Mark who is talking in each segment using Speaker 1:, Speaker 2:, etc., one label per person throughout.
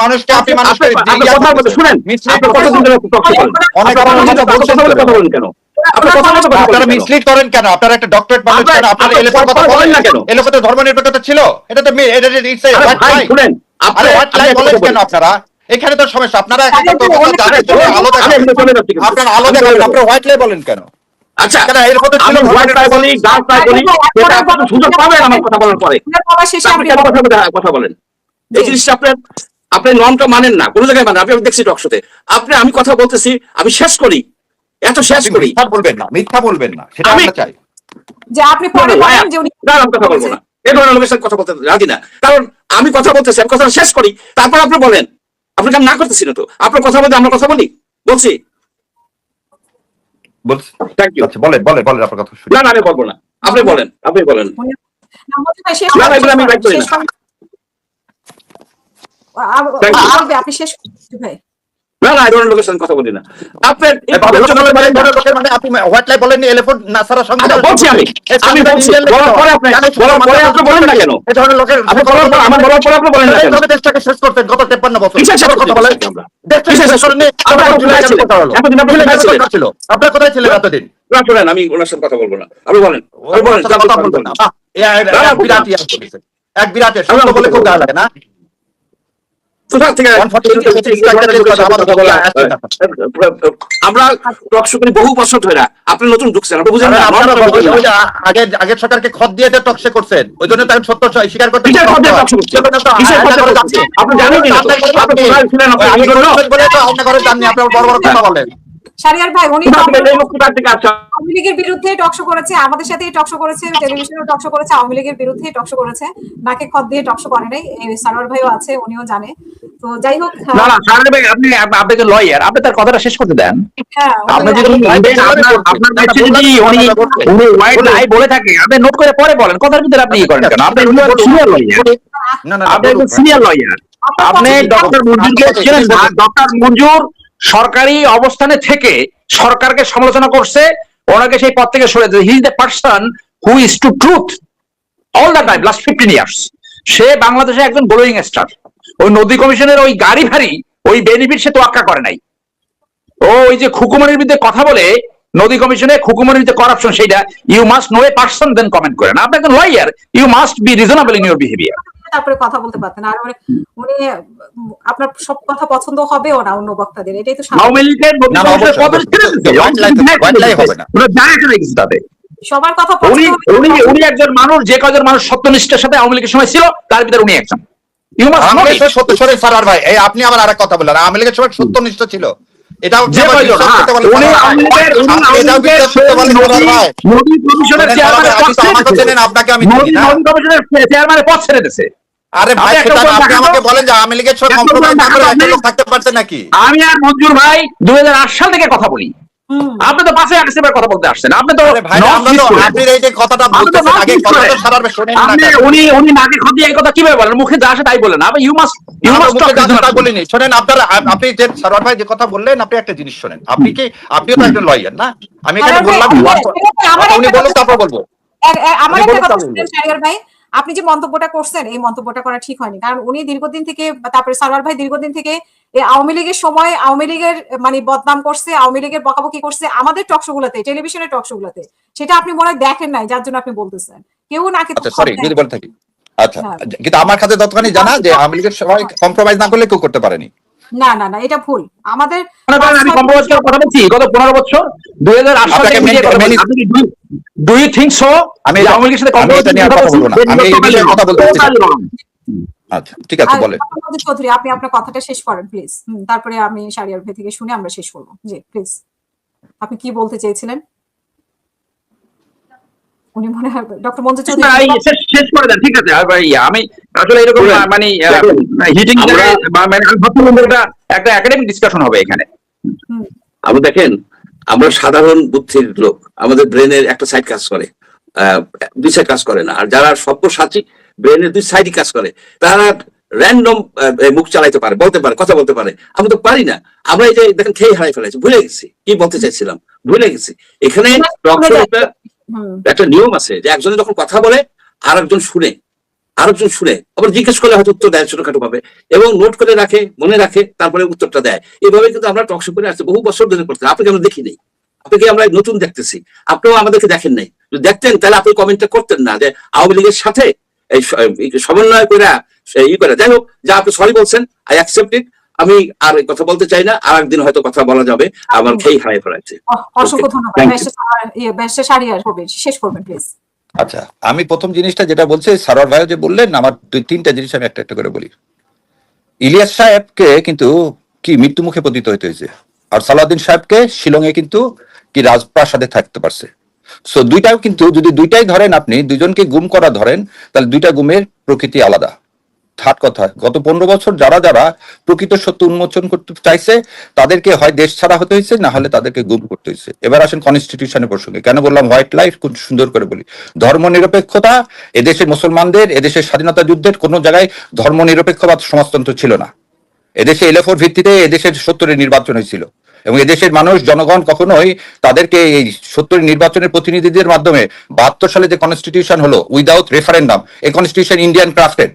Speaker 1: মানুষকে আপনি আপনারা মিসলিড করেন কেন? আপনারা একটা ডক্টরেট মানুষ কেন? আপনারা এলএফের কথা বলেন না কেন? এলএফে তো ধর্মনিরপেক্ষতা ছিল, এটা তো বলেন কেন আপনারা? এখানে তো সমস্যা। আপনারা আপনারা আলো দেখেন, আপনারা হোয়াইট লাই বলেন কেন?
Speaker 2: আচ্ছা, কথা বলেন এই জিনিসটা আপনি নর্মটা মানেন না, কোনো জায়গায় মানেন। আপনি দেখছি টকশোতে আমি কথা বলতেছি, আমি শেষ করি, এত শেষ করি।
Speaker 1: বলবেন না, মিথ্যা বলবেন না, সেটা আমরা চাই
Speaker 3: যে আপনি পরে বলেন যে উনি
Speaker 2: কথা বলবো না, এই ধরনের লোকের সাথে কথা বলতে রাজি না। কারণ আমি কথা বলতেছি, আমি কথা শেষ করি, তারপর আপনি বলেন। আপনি কাম না করতেছি না তো, আপনার কথা বলতে আমরা কথা বলছি।
Speaker 1: বলেন বলেন বলেন আপনার কথা শুনি।
Speaker 2: না আমি বলবো না, আপনি বলেন।
Speaker 3: আপনি শেষ ভাই।
Speaker 2: না এই ধরনের লোকের সাথে কথা বলি না। আপনার
Speaker 1: আপনি হোয়াইট লাই বলেন এলিফ্যান্ট নাসারা সঙ্গে
Speaker 2: বলছি আমি বলছি, বলার পরে আপনি বলেন না কেন?
Speaker 1: এই ধরনের লোকের
Speaker 2: আমার বলার পরে আপনি বলেন না কেন?
Speaker 1: দেশটাকে শেষ করতেন গত 53 বছর।
Speaker 2: কথা বলেন আমরা
Speaker 1: দেশটাকে শেষ করেন।
Speaker 2: এতদিন আপনি
Speaker 1: ছিল, আপনারা কোথায় ছিলেন এতদিন?
Speaker 2: না শুনেন, আমি ওনার সাথে কথা বলবো না, আপনি বলেন।
Speaker 1: কথা বলবেন না। এক বিরাট সত্য বলে খুব গায়ে লাগে না? আমরা টকশো করি বহু বছর ধরে, আপনি নতুন ঢুকছেন, আপনি বুঝেন না। আগের সরকারকে খত দিয়ে টকশো করছেন, ওই জন্য তাই সত্য স্বীকার করতে
Speaker 2: আপনি জানেন
Speaker 1: আপনার বড় বড় কথা বলেন।
Speaker 3: শাহরিয়ার ভাই উনি আওয়ামী লীগের বিরুদ্ধে টকশো করেছে, আমাদের সাথেই টকশো করেছে, টেলিভিশনেও টকশো করেছে, আওয়ামী লীগের বিরুদ্ধে টকশো করেছে, নাকে খত দিয়ে টকশো করে নাই। সারোয়ার ভাইও আছে, উনিও জানে। তো যাই হোক,
Speaker 4: না সারোয়ার ভাই আপনি যে লয়ার, আপনি তার কথাটা শেষ করতে দেন। আপনি যদি আপনার কাছে যদি উনি হোয়াইট লাই বলে থাকে, আপনি নোট করে পরে বলেন, কথার ভিতরে আপনি করেন কেন? আপনি সিনিয়র লয়ার, আপনি একজন সিনিয়র লয়ার। আপনি ডক্টর মঞ্জুরকে ছিলেন না? ডক্টর মঞ্জুর সরকারি অবস্থানে থেকে সরকারকে সমালোচনা করছে, ওনাকে সেই পদ থেকে সরে দিয়েছে। He is the person who is to truth all the time last 15 years. সে বাংলাদেশে একজন গ্লোয়িং স্টার। ওই নদী কমিশনের ওই গাড়ি ভারী ওই বেনিফিট সে তোয়াক্কা করে নাই। ওই যে খুকুমনির বিরুদ্ধে কথা বলে নদী কমিশনে খুকুমনির বিরুদ্ধে করাপশন, সেইটা you must know a person then comment করেন। আপনি একজন lawyer, you must be reasonable in your behaviour.
Speaker 3: তারপরে কথা বলতে পারতেন। আর উনি আপনার সব কথা পছন্দ হবেও না অন্য বক্তাদের, এটাই তো
Speaker 4: আওয়ামী লীগের
Speaker 3: সবার কথা।
Speaker 4: উনি একজন মানুষ, যে কজন মানুষ সত্যনিষ্ঠার সাথে আওয়ামী লীগের সময় ছিল, তার ভিতরে উনি একজন।
Speaker 1: ভাই আপনি আবার আরেক কথা বললেন, আওয়ামী লীগের সময় সত্যনিষ্ঠ ছিল, এটাও আপনাকে আমি
Speaker 4: চেয়ারম্যানের পদ ছেড়ে দিয়েছে।
Speaker 1: আরে ভাই আপনি আমাকে বলেন যে আওয়ামী লীগের সঙ্গে কম্প্রোমাইজ না করে একটা লোক থাকতে পারছে নাকি?
Speaker 4: আমি আর মঞ্জুর ভাই 2008 সাল থেকে কথা বলি। আপনি তো 5 আগস্টের কথা বলতে আসছেন। আপনি তো
Speaker 1: আপনি এই যে কথাটা বলতেছেন, আগে কথাটা সারাবে শুনেন না।
Speaker 4: উনি নাকে খত দিয়ে এই কথা কিভাবে বলেন? মুখে যা আসে তাই বলেন। আপনি ইউ মাস্ট
Speaker 1: বলিনি। শুনেন আপনারা, আপনি যে সারোয়ার ভাই যে কথা বললেন, আপনি একটা জিনিস শুনেন। আপনিও তো একজন লয়ার না? আমি এখানে বললাম, উনি বলুন তারপর বলবো।
Speaker 3: আমার একটা কথা শুনেন শাহরিয়ার ভাই, আপনি যে মন্তব্যটা করছেন, এই মন্তব্যটা করা ঠিক হয়নি। কারণ উনি দীর্ঘদিন থেকে, তারপরে সারোয়ার ভাই দীর্ঘদিন থেকে আওয়ামী লীগের সময় আওয়ামী লীগের মানে বদনাম করছে, আওয়ামী লীগের বকাবকি করছে আমাদের টকশো গুলোতে, টেলিভিশনের টকশো গুলোতে। সেটা আপনি মনে হয় দেখেন নাই, যার জন্য আপনি বলতেছেন। কেউ নাকি
Speaker 1: সরি যদি বলে থাকি। আচ্ছা, কিন্তু আমার কাছে যতখানি জানা যে আওয়ামী লীগের সময় কম্প্রোমাইজ না করলে কেউ করতে পারেনি।
Speaker 3: না না না, এটা ভুল। আমাদের
Speaker 4: আমি কম্প্রোমাইজ করার কথা বলছি গত 15 বছর 2008 সাল থেকে। Do you think so? আমি আওয়ামী লীগের সাথে কম্প্রোমাইজ কথা বলবো না, আমি এই বিষয়ে কথা বলতে চাই। আচ্ছা ঠিক আছে, বলেন
Speaker 3: চৌধুরী, আপনি আপনার কথাটা শেষ করেন প্লিজ, তারপরে আমি শাহরিয়ার ভাই থেকে শুনে আমরা শেষ করবো। জি প্লিজ, আপনি কি বলতে চেয়েছিলেন? উনি মনে হয় ডক্টর মঞ্জুর চৌধুরী
Speaker 4: শেষ করে দেন। ঠিক আছে, আমি আসলে এরকম মানে হিটিং একটা একাডেমিক ডিসকাশন হবে এখানে।
Speaker 2: আপনি দেখেন, আমরা সাধারণ বুদ্ধির লোক, আমাদের ব্রেনের একটা সাইড কাজ করে, দুই সাইড কাজ করে না। আর যারা সব্যসাচী, ব্রেনের দুই সাইডই কাজ করে, তারা র্যান্ডম মুখ চালাইতে পারে, বলতে পারে, কথা বলতে পারে। আমরা তো পারি না। আমরা এই যে দেখেন খেয়ে হারাই ফেলেছি, ভুলে গেছি কি বলতে চাইছিলাম, ভুলে গেছি। এখানে একটা নিয়ম আছে যে একজনে যখন কথা বলে আর একজন শুনে, আরেকজন শুনে আবার জিজ্ঞেস করলে হয়তো উত্তর দেয় ছোটখাটো ভাবে, এবং নোট করে রাখে, মনে রাখে, তারপরে উত্তরটা দেয়। এইভাবে কিন্তু আমরা টকশো করে আসছি, বহু বছর ধরে করতে। আপনাকে আমরা দেখি নেই, আপনাকে আমরা নতুন দেখতেছি, আপনিও আমাদেরকে দেখেন নাই। যদি দেখতেন তাহলে আপনি কমেন্টটা করতেন না যে আওয়ামী লীগের সাথে এই সমন্বয় করে করে। যাই হোক, যা আপনি সরি বলছেন, আই অ্যাকসেপ্ট ইট। আমি আর কথা বলতে চাই না, আর একদিন হয়তো কথা বলা যাবে। আমার খেয়ে হারিয়ে ফেলাচ্ছে।
Speaker 3: অসংখ্য ধন্যবাদ। ব্যারিস্টার শাহরিয়ার শেষ করবেন প্লিজ।
Speaker 5: আচ্ছা, আমি প্রথম জিনিসটা যেটা বলছি, সারোয়ার ভাইও যে বললেন, আমার 2-3টা জিনিস আমি একটা একটা করে বলি। ইলিয়াস সাহেবকে কিন্তু কি মৃত্যু মুখে পতিত হইতে হয়েছে, আর সালাউদ্দিন সাহেবকে শিলংয়ে কিন্তু কি রাজপ্রাসাদে থাকতে পারছে। সো দুইটাও কিন্তু, যদি দুইটাই ধরেন, আপনি দুজনকে গুম করা ধরেন, তাহলে দুইটা গুমের প্রকৃতি আলাদা। থার্ড কথা, গত 15 বছর যারা যারা প্রকৃত সত্য উন্মোচন করতে চাইছে, তাদেরকে হয় দেশ ছাড়া হতে হয়েছে, না হলে তাদেরকে গুম করতে হয়েছে। এবার আসেন কনস্টিটিউশনের প্রসঙ্গে। কেন বললাম হোয়াইট লাইট, খুব সুন্দর করে বলি। ধর্ম নিরপেক্ষতা, এদেশের মুসলমানদের, এদেশের স্বাধীনতা যুদ্ধের কোন জায়গায় ধর্ম নিরপেক্ষবাদ সমাজতন্ত্র ছিল না। এদেশে এলএফওর ভিত্তিতে এদেশের 70-এর নির্বাচন হয়েছিল, এবং এদেশের মানুষ, জনগণ কখনোই তাদেরকে এই 70-এর নির্বাচনের প্রতিনিধিদের মাধ্যমে 72 সালে যে কনস্টিটিউশন হলো উইদাউট রেফারেন্ডাম, এই কনস্টিটিউশন ইন্ডিয়ান ক্রাফটেড।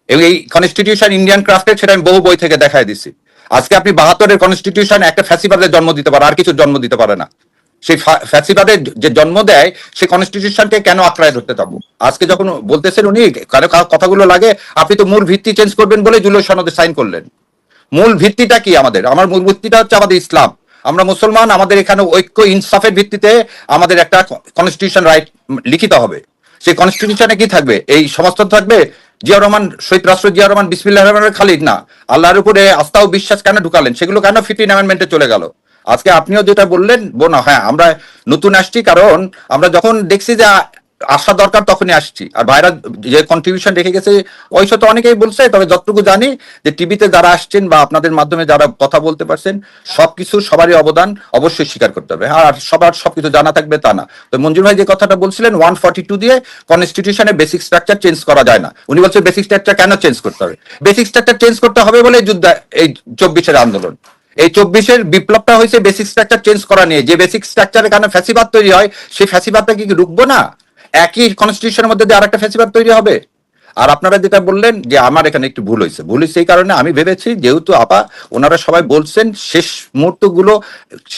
Speaker 5: এবং এই কনস্টিটিউশন ইন্ডিয়ান ক্রাফটেড, সেটা আমি বহু বই থেকে দেখাই দিচ্ছি। আজকে আপনি 72-এর কনস্টিটিউশন একটা ফ্যাসিবাদের জন্ম দিতে পারে, আর কিছু জন্ম দিতে পারে না। সেই ফ্যাসিবাদের যে জন্ম দেয়, সেই কনস্টিটিউশনকে কেন আঁকড়ায় ধরতে যাবো? আজকে যখন বলতেছেন উনি, কারো কথাগুলো লাগে, আপনি তো মূল ভিত্তি চেঞ্জ করবেন বলে জুলাই সনদে সাইন করলেন। মূল ভিত্তিটা কি আমাদের? আমার মূল ভিত্তিটা হচ্ছে আমাদের ইসলাম। আমরা মুসলমান, আমাদের এখানে ঐক্য ইনসাফের ভিত্তিতে আমাদের একটা কনস্টিটিউশন রাইট লিখিত হবে। সেই কনস্টিটিউশনে কি থাকবে? এই সমাজতন্ত্র থাকবে। জিয়াউর রহমান, শহীদ রাষ্ট্র জিয়াউর রহমান বিসমিল্লাহির রহমানির রহিম খালিদ না, আল্লাহর উপরে আস্থা ও বিশ্বাস কেন ঢুকালেন? সেগুলো কেন 15 অ্যামেন্ডমেন্টে চলে গেল? আজকে আপনিও যেটা বললেন বোন, হ্যাঁ আমরা নতুন আসছি, কারণ আমরা যখন দেখছি যে আসা দরকার তখনই আসছি। আর ভাইরা যে কন্ট্রিবিউশন রেখে গেছে, ওই সাথে অনেকেই বলছে, তবে যতটুকু জানি যে টিভিতে যারা আসছেন বা আপনাদের মাধ্যমে যারা কথা বলতে পারছেন, সবকিছু সবারই অবদান অবশ্যই স্বীকার করতে হবে। আর সবার সবকিছু জানা থাকবে তা না। তো মঞ্জুর ভাই যে কথাটা বলছিলেন 142 দিয়ে কনস্টিটিউশনের বেসিক স্ট্রাকচার চেঞ্জ করা যায় না, উনি বলছেন বেসিক স্ট্রাকচার কেন চেঞ্জ করতে হবে? বেসিক স্ট্রাকচার চেঞ্জ করতে হবে বলে যুদ্ধ, এই 24-এর আন্দোলন, এই 24-এর বিপ্লবটা হয়েছে বেসিক স্ট্রাকচার চেঞ্জ করা নিয়ে। যে বেসিক স্ট্রাকচারের কারণে ফ্যাসিবাদ তৈরি হয়, সেই ফ্যাসিবাদটা কি রুখবো না? একই কনস্টিটিউশনের মধ্যে দিয়ে আরেকটা ফ্যাসিবাদ তৈরি হবে। আর আপনারা যেটা বললেন যে আমার এখানে একটু ভুল হয়েছে এই কারণে আমি ভেবেছি, যেহেতু আপা ওনারা সবাই বলছেন শেষ মুহূর্ত গুলো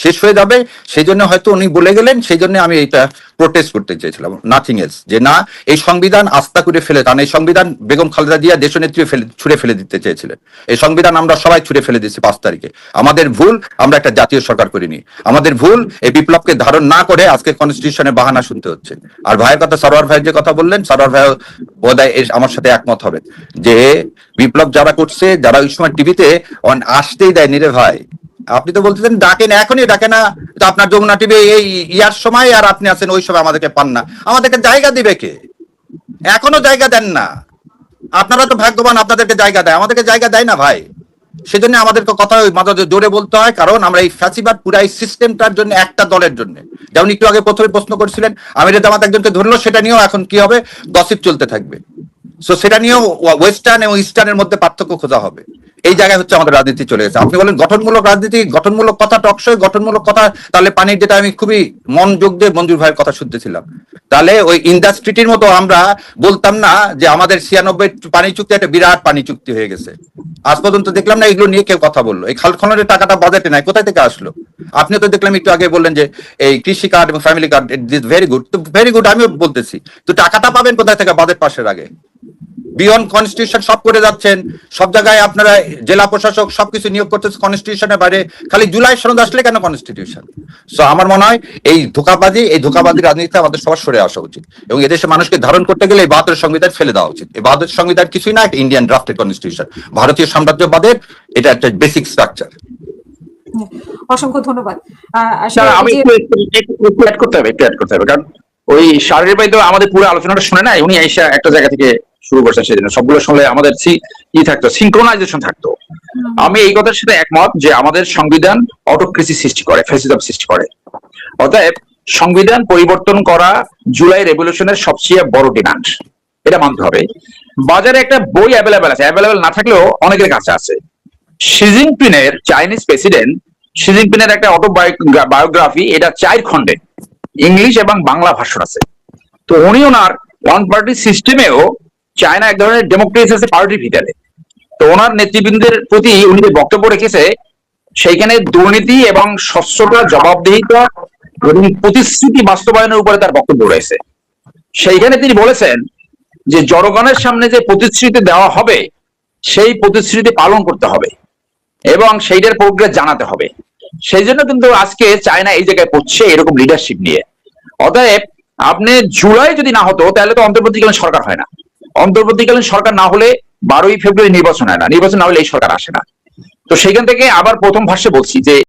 Speaker 5: শেষ হয়ে যাবে, সেই জন্য হয়তো উনি বলে গেলেন, সেই জন্য আমি এটা প্রোটেস্ট করতে চেয়েছিলাম, নাথিং এলস। যে না, এই সংবিধান আস্থা করে ফেলে, কারণ এই সংবিধান বেগম খালেদা জিয়া দেশনেত্রী ছুঁড়ে ফেলে দিতে চেয়েছিলেন। এই সংবিধান আমরা সবাই ছুঁড়ে ফেলে দিচ্ছি 5 তারিখে। আমাদের ভুল, আমরা একটা জাতীয় সরকার করিনি। আমাদের ভুল, এই বিপ্লবকে ধারণ না করে আজকে কনস্টিটিউশনের বাহানা শুনতে হচ্ছে। আর ভাইয়ের কথা, সারোয়ার ভাইয়ের যে কথা বললেন, সারোয়ার ভাই বোধহয় আমার সাথে একমত হবে যে বিপ্লব যারা করছে, যারা ওই সময় টিভিতে আসতেই দেয়নি রে ভাই। আপনি তো বলতেছেন ডাকেন, এখনই ডাকে না, তো আপনার যমুনা টিভি এই ইয়ার সময়, আর আপনি আছেন ওই সময়, আমাদেরকে পান না। আমাদেরকে জায়গা দিবে কে? এখনো জায়গা দেন না। আপনারা তো ভাগ্যবান, আপনাদেরকে জায়গা দেয়, আমাদেরকে জায়গা দেয় না ভাই। সেজন্য আমাদেরকে কথা মাঝে জোরে বলতে হয়, কারণ আমরা এই ফ্যাসিবাদ পুরাই সিস্টেমটার জন্য, একটা দলের জন্য। যেমন একটু আগে প্রথমে প্রশ্ন করছিলেন, আমির জামাত একজনকে ধরলো, সেটা নিয়েও এখন কি হবে? গসিপ চলতে থাকবে। সো সেটা নিয়েও ওয়েস্টার্ন এবং ইস্টার্নের মধ্যে পার্থক্য খোঁজা হবে। এই জায়গায় হচ্ছে আমাদের রাজনীতি চলে গেছে। আপনি বলেন গঠনমূলক রাজনীতি, গঠনমূলক কথা, টকশোয় গঠনমূলক কথা, তাহলে পানির, যেটা আমি খুবই মনোযোগ দিয়ে মঞ্জুর ভাইয়ের কথা শুনতেছিলাম, তাহলে ওই ইন্ডাস্ট্রিটির মতো আমরা বলতাম না যে আমাদের 96 পানি চুক্তি একটা বিরাট পানি চুক্তি হয়ে গেছে। আজ পর্যন্ত দেখলাম না এগুলো নিয়ে কেউ কথা বললো। এই খাল খননের টাকাটা বাজেটে নাই, কোথায় থেকে আসলো? আপনিও তো দেখলাম একটু আগে বললেন যে এই কৃষি কার্ড এবং family card, it is very good. তো ভেরি গুড, আমিও বলতেছি, তো টাকাটা পাবেন কোথায় থেকে বাজেট পাশের আগে? বিয়ন্ড কনস্টিটিউশন সব করে যাচ্ছেন, সব জায়গায় আপনারা জেলা প্রশাসক সবকিছু নিয়োগ করতেছে কনস্টিটিউশনের বাইরে। খালি জুলাই সনদ আসলে কেন কনস্টিটিউশন? সো আমার মনে হয় এই ধোঁকাবাজি রাজনীতিতে আমাদের সবার সরে আসা উচিত, এবং এদেশের মানুষকে ধারণ করতে গেলে এই 72 সংবিধান ফেলে দেওয়া উচিত। এই 72 সংবিধান কিছুই না, একটা ইন্ডিয়ান ড্রাফটেড কনস্টিটিউশন, ভারতীয় সাম্রাজ্যবাদের এটা একটা বেসিক স্ট্রাকচার।
Speaker 3: অসংখ্য ধন্যবাদ।
Speaker 4: আমি একটু অ্যাড করতে হবে, কারণ ওই শারীরিক ভাই তো আমাদের পুরো আলোচনাটা শুনে নাই, উনি আইসা একটা জায়গা থেকে শুরু করছেন, সেজন্য সবগুলো শুনলে আমাদের কি থাকতো, সিনক্রোনাইজেশন থাকতো। আমি এই কথার সাথে একমত যে আমাদের সংবিধান অটোক্রেসি সৃষ্টি করে, ফ্যাসিজম সৃষ্টি করে। অতএব সংবিধান পরিবর্তন করা জুলাই রেভলিউশনের সবচেয়ে বড় ডিমান্ড, এটা মানতে হবে। বাজারে একটা বই অ্যাভেলেবেল আছে, অ্যাভেলেবেল না থাকলেও অনেকের কাছে আছে। শি জিনপিংয়ের, চাইনিজ প্রেসিডেন্ট শি জিনপিংয়ের একটা অটোবায়োগ্রাফি, এটা 4 খণ্ডে, ইংলিশ এবং বাংলা ভাষণ আছে। তো উনি ওনার ওয়ান পার্টি সিস্টেমেও চায়না এক ধরনের ডেমোক্রেসি আছে পার্টির ভিতরে। তো ওনার নেতৃবৃন্দের প্রতি উনি যে বক্তব্য রেখেছে সেইখানে দুর্নীতি এবং স্বচ্ছতা, জবাবদিহিতা এবং প্রতিশ্রুতি বাস্তবায়নের উপরে তার বক্তব্য রয়েছে। সেইখানে তিনি বলেছেন যে জনগণের সামনে যে প্রতিশ্রুতি দেওয়া হবে সেই প্রতিশ্রুতি পালন করতে হবে এবং সেইটার প্রক্রিয়া জানাতে হবে। সেই জন্য কিন্তু আজকে চায়না এই জায়গায় পড়ছে এরকম লিডারশিপ নিয়ে। অতএব আপনি জুলাই যদি না হতো তাহলে তো অন্তর্বর্তীকালীন সরকার হয় না। অন্তর্বর্তীকালীন সরকার না হলে 12ই ফেব্রুয়ারি নির্বাচন হয় না, নির্বাচন না হলে এই সরকার আসে না। তো সেখান থেকে আবার প্রথম ভাষ্যে বলছি যে